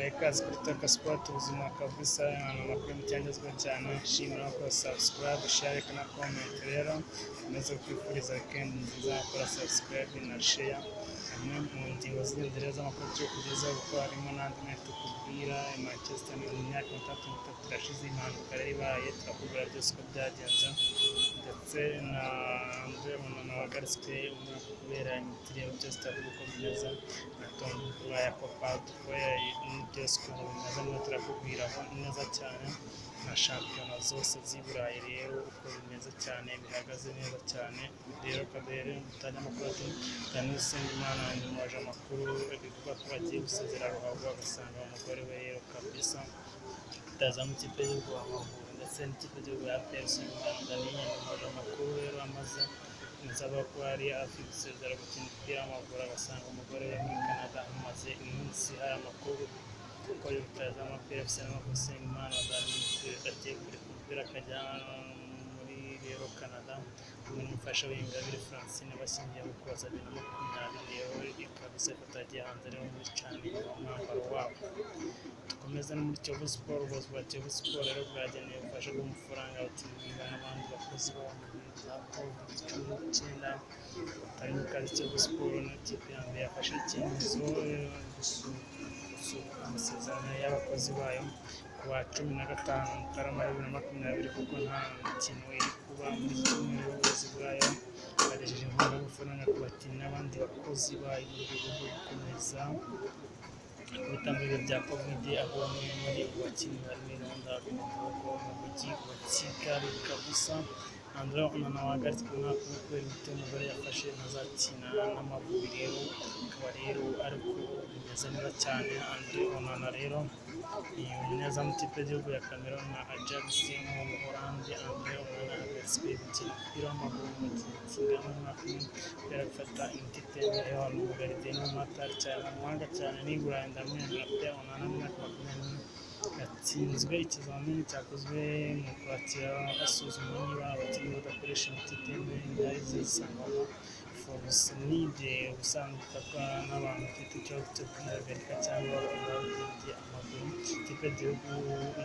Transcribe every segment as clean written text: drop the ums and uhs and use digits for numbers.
ikaze kuri Taka Sport Buzima kabisa namakuru cyangezweho cyane nshimira ko subscribe share na comment rero maze kwifuriza weekend nziza kora subscribe na share hamwe mu ngingo z'ingenzi z'amakuru cyo kugeza kuko harimo n'andi menshi kubwira Manchester ni imyaka 3 irashize impanuka yari ibaye turakubwira byose ko byagenze ndetse na onana wagarutswe kubera imitiriyo byose turavuga uko bimeze na tombola ya papa dukoya byose ukuntu bimeze niba turakubwiraho neza cyane na shampiyona zose z'iburayi rero uko bimeze cyane bihagaze neza cyane rero kabere mutanya amakuru ati Cameroon Imana nyimoje amakuru bivuga ko bagiye gusezera ruhago bagasanga umugore we rero kabisa utaza mu kipe y'u Amavubi ndetse n'ikipe y'u APS Tanzania nyimoje amakuru rero amaze nsaba ko ari afite gusezera gukina umupira w'amaguru agasanga umugore we muri Canada amaze iminsi hari amakuru kuko yutaza amapira afite n'amakosa Imana agiye kuri kumupira akajya muri rero Canada hamwe n'umufasha w'Ingabire Francine bashingiye mu kuza 2020 rero ikabisa kutagiye hanze rero muri cyane umwambaro wabo dukomeza no muri Kiyovu Sport ubuyobozi bwa Kiyovu Sport rero bwageneye ubufasha bw'amafaranga batumira n'abandi bakozi babo za COVID-19 batari mu kazi Kiyovu Sport n'ikipe ya mbere yafashe icyemezo amasezerano y'abakozi bayo ku wa 15 Mutarama 2020 kuko nta mikino iri kuba muri cyumweru ubuyobozi bwayo bagejeje inkunga y'amafaranga ku bakinnyi n'abandi bakozi bayo mu rwego rwo gukomeza kubitambira bya COVID aho bamwe muri bakinnyi bari muri gahunda mu mujyi wa Kigali kabisa Andrea onana wagarutswe kubera umugore yafashe ntazakina n'Amavubi rero akaba rero ariko bimeze neza cyane Andrea onana rero neza mu kipe y'igihugu ya Cameroon na ajax mu Buholandi Andrea onana yagarutswe gukina umupira w'amaguru mu gihe kingana n'umwaka umwe kubera gufata imiti itemewe y'abantu mu garide n'amatari cyane umuhanga cyane niburayi ndamwenyura Andrea onana mu mwaka wa 2020 yatsinzwe ikizamini cyakozwe mu kwakira basuzuma niba abakinnyi badakoresha imiti itemewe ingari zisangamo forusinide ubusanzwe ifatwa n'abantu bafite ikibazo cyo kwihagarika cyangwa bakunda amaguru ikipe y'igihugu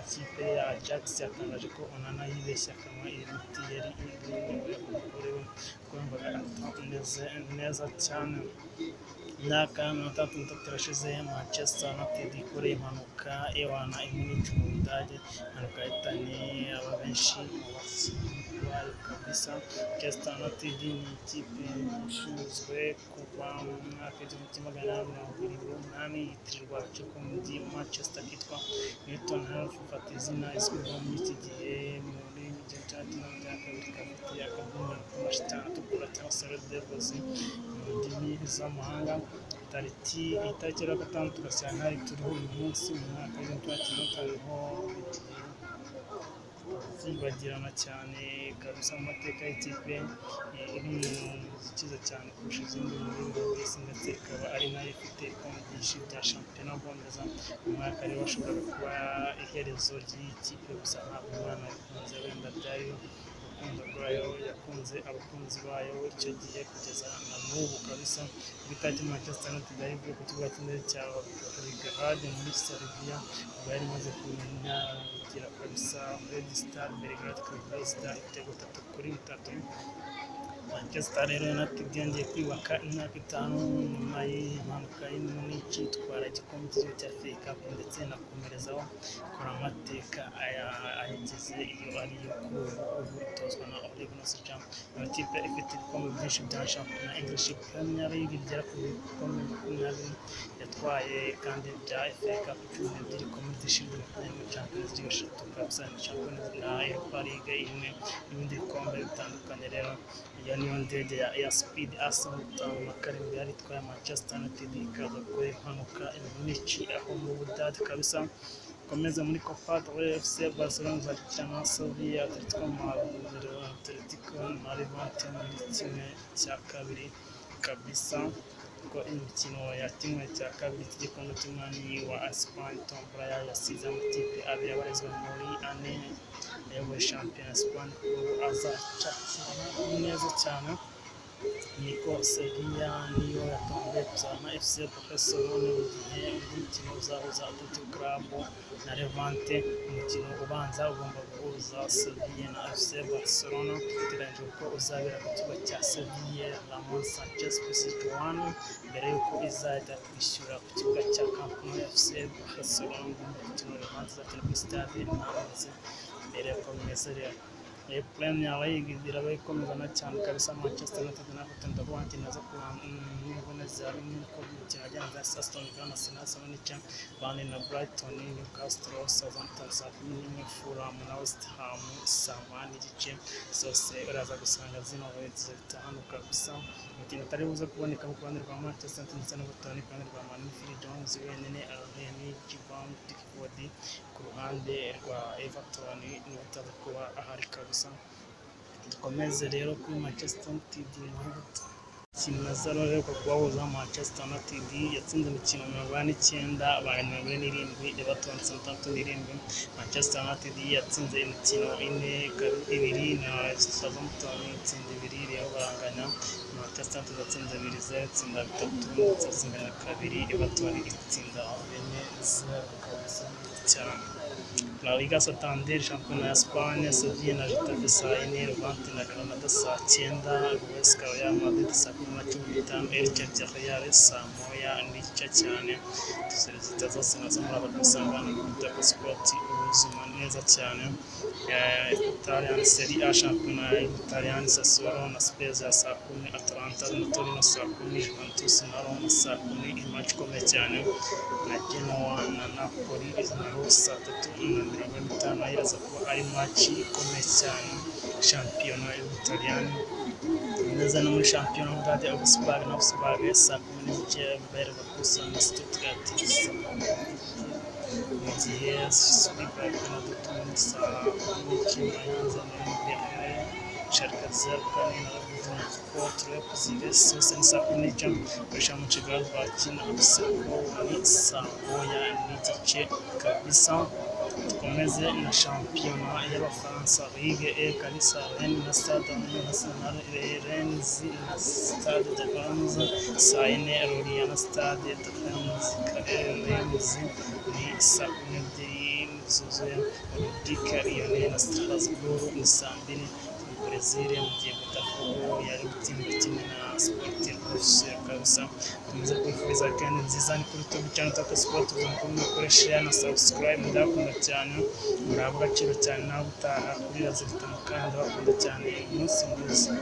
ikipe ya ajax yatangaje ko onana yibeshye akanywa iyi miti yari igenewe umugore we kuko yumvaga atameze neza cyane imyaka 33 irashize Manchester United ikoreye impanuka ewana imunich mu Budage impanuka yahitanye aba benshi mu bakinnyi bayo kabisa Manchester United ni ikipe ishinzwe kuva mu mwaka w'1928 yitirirwa agace k'umujyi wa Manchester kitwa Newton Heath ufata izina izwiho muri iki gihe muri igihumbi cya kabiri kafite akabyiniro k'amashitani atukura cyangwa se red devils mu ndimi z'amahanga itariki ya 6 Gashyantare turiho uyu munsi mu mwaka w'2025 ho zibagirana cyane kabisa mu mateka y'ikipe iri mu zikiza cyane kurusha izindi muri wese ndetse ikaba ari nayo ifite ibikombe byinshi bya shampiyona y'Ubwongereza mu mwaka rero bashobora kuba iherezo ry'iyi kipe gusa ntabwo umwana yakunze wenda byari urukundo rwayo yakunze abakunzi bayo icyo gihe kugeza na n'ubu kabisa bitaki Manchester United yari ku kibuga cy'indege cya Belgrade muri Serbia ubwo yari imaze kugira kabisa Red Star Belgrade kabisa ibitego 3-3 Manchester rero United yongeye kwibaka imyaka 5 nyuma y'impanuka y'Munich itwara igikombe cy'igihugu cya FA Cup ndetse nakomerezaho kora amateka ayigeze iyo ariyo kubutozwa na Ole Gunnar Solskjaer amakipe ifite ibikombe byinshi bya shampiyona English Premier League bigera ku bikombe 20 yatwaye kandi bya FA Cup 12 Community Shield na Champions League 3 kabisa Champions na Europa League imwe n'ibindi bikombe bitandukanye rero iyo niyo ndege ya Speed Arsenal na karindwi yari itwaye Manchester United ikaza kuri impanuka Munich aho mu Budage kabisa komeza muri Copa del FC Barcelona zakina Sevilla Atletico na Levante muri kimwe cya kabiri kabisa ko imikino yakinwe cya kabiri cy'igikombe cy'umwami wa Espagne tombola yasize amakipe abiri abarizwa muri ane yayoboye shampiyona Espagne azacakira neza cyane niko Sevilla niyo yatangiye kuzana FC Barcelona mu gihe umukino uzahuza Athletic Club na Levante. Umukino ubanza ugomba guhuza Sevilla na FC Barcelona, biteganyijwe ko uzabera ku kibuga cya Sevilla Ramon Sanchez Pizjuan, mbere y'uko izajya kwishyura ku kibuga cya Camp Nou FC Barcelona mu mukino Levante izakina kuri stade Nantes. Mbere y'uko bimeze rero Premier League iraba ikomezana cyane kabisa. Manchester United na Everton ndavuga nti naza kuboneza rimwe ko imikino yagenze Aston Villa na Arsenal n'ica Burnley na Brighton, Newcastle, Southampton saa 11, Fulham na West Ham saa 8 n'igice. Zose uraza gusanga zino zitahanuka gusa. Imikino itari buze kuboneka ku ruhande rwa Manchester United ndetse na Everton, ku ruhande rwa Man Phil Jones wenyine, Alvin Gibbon, Pickford, ku ruhande rwa Everton niwe utaza kuba ahari kabisa. Dukomeze rero kuri Manchester United kimwe zero rero kubahuza Manchester United yatsinze imikino 49 abantu 47, Everton 67. Manchester United yatsinze imikino 4-2 na Southampton itsinda 2 rero baranganya. Manchester United yatsinze 2-0 itsinda 3 ndetse itsinda 2, Everton itsinda 4-0 kabisa cyane. La Liga Santander, shampiyona ya Espagne, Sevilla na Getafe saa 4, Levante na Granada saa 9, Huesca Real Madrid saa 10:15, Elche Villarreal saa 1 n'igice cyane. Zita zose nazo muraba gusangana kuri Tako Sport Buzima neza cyane. Italian Serie A, shampiyona ya Italian, Sassuolo na Spezia saa 10, Atalanta na Torino saa 10, Juventus na Roma saa 10, match ikomeye cyane. Na Genoa na Napoli naho saa 3:50 iraza kuba ari match ikomeye cyane. Shampiyona y'Ubutaliyani neza no muri shampiyona y'Ubudage, Augsburg na Augsburg saa 10 Bayer Leverkusen na Stuttgart mu gihe Stuttgart na Dortmund saa 10 Mainz na Yindege, Schalke 04 na Buzima Sport Leipzig zose ni saa 10 kurusha mu Kigali bakina Abseko ni saa 1 n'igice kabisa. Dukomeze na shampiyona y'Abafaransa, Ligue E kabisa. Rennes na Stade National, Rennes na Stade de Reims saa 4, Lorient na Stade de Reims ni saa 12 zuzuye. Olympique Lyonnais na Strasbourg ni saa 2 mu Brazil, mu gihe Botafogo yari gutsinda kimwe na Sporting kabisa. Tumaze kwifuriza kandi nziza ni kuri YouTube channel Tako Sport, mukore share na subscribe, ndakunda cyane, muraba agaciro cyane nawe utaha kuri Razilita mukanda bakunda cyane. Umunsi mwiza.